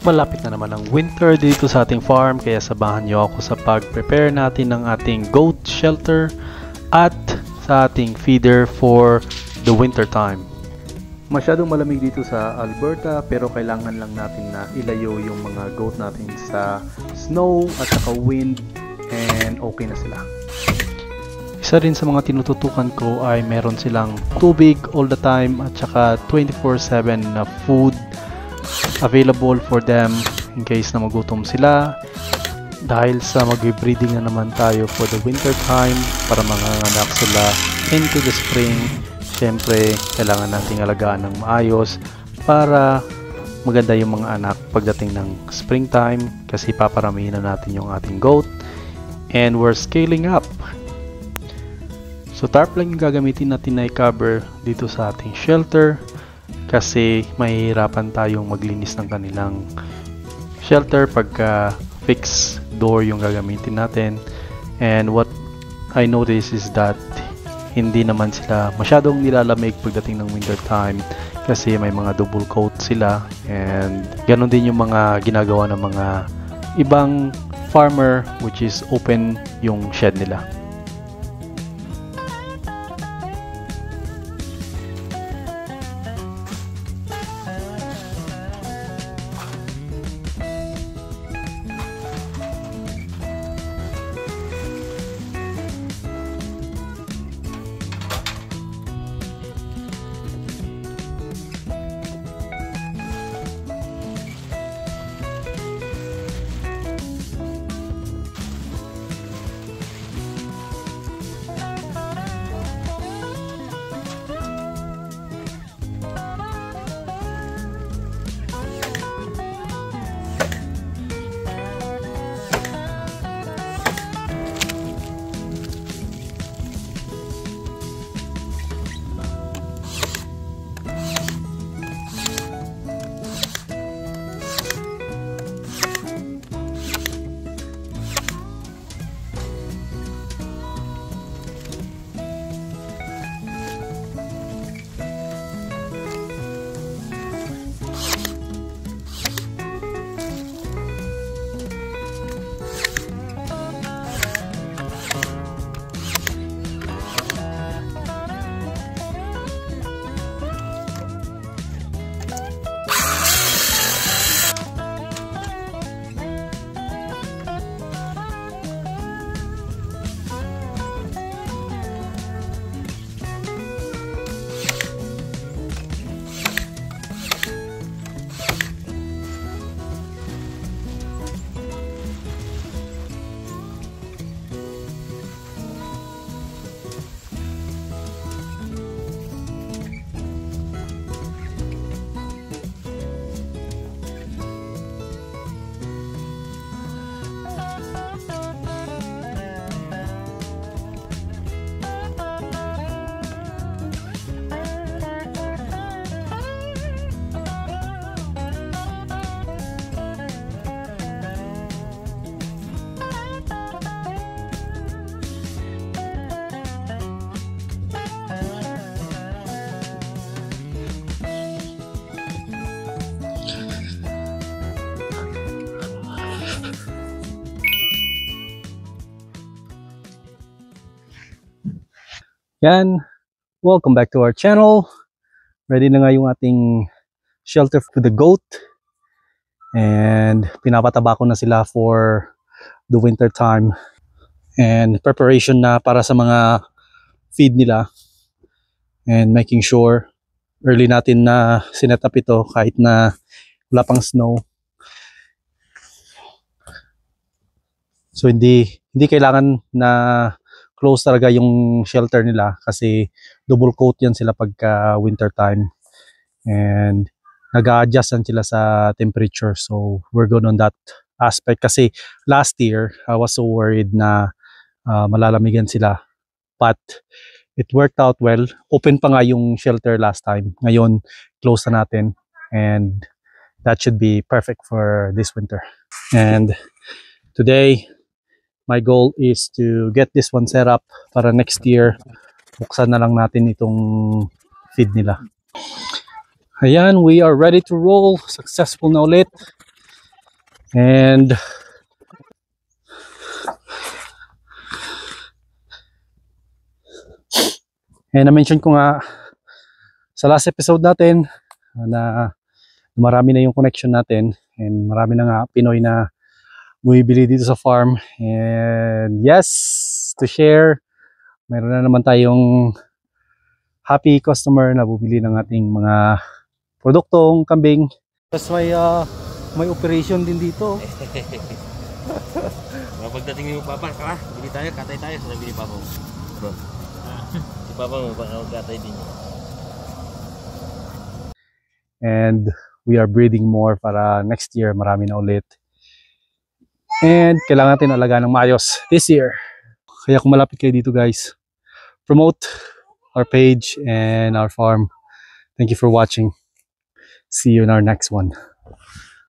Malapit na naman ang winter dito sa ating farm, kaya sabahan niyo ako sa pag-prepare natin ng ating goat shelter at sa ating feeder for the winter time. Masyadong malamig dito sa Alberta, pero kailangan lang natin na ilayo yung mga goat natin sa snow at saka wind, and okay na sila. Isa rin sa mga tinututukan ko ay meron silang tubig all the time at saka 24/7 na food available for them in case na magutom sila, dahil sa mag-breeding na naman tayo for the winter time para manganganak sila into the spring. Syempre kailangan nating alagaan ng maayos para maganda yung mga anak pagdating ng springtime, kasi paparamihin na natin yung ating goat and we're scaling up. So tarp lang yung gagamitin natin na i-cover dito sa ating shelter, kasi mahihirapan tayong maglinis ng kanilang shelter pagka fixed door yung gagamitin natin. And what I noticed is that hindi naman sila masyadong nilalamig pagdating ng winter time, kasi may mga double coat sila, and ganun din yung mga ginagawa ng mga ibang farmer, which is open yung shed nila. Yan, welcome back to our channel. Ready na nga yung ating shelter for the goat, and pinapataba ko na sila for the winter time and preparation na para sa mga feed nila, and making sure early natin na sinet up ito kahit na wala pang snow. So hindi kailangan na close talaga yung shelter nila, kasi double coat yan sila pagka winter time, and nag-a-adjust sila sa temperature. So we're good on that aspect, kasi last year I was so worried na malalamigan sila, but it worked out well. Open pa nga yung shelter last time, ngayon close na natin, and that should be perfect for this winter. And today my goal is to get this one set up para next year buksan na lang natin itong feed nila. Ayan, we are ready to roll. Successful na ulit. And na-mention ko nga sa last episode natin na marami na yung connection natin and marami na nga Pinoy na bumibili dito sa farm. And yes, to share, meron na naman tayong happy customer na bumili ng ating mga produktong kambing. Tapos may operation din dito. Pagdating ni Papa, bili tayo, katay tayo, sabi ni Papa. Bro. Si Papa mo, baka katay din. And we are breeding more para next year marami na ulit. And kailangan natin alagaan ng maayos this year. Kaya kung malapit kayo dito guys, promote our page and our farm. Thank you for watching. See you in our next one.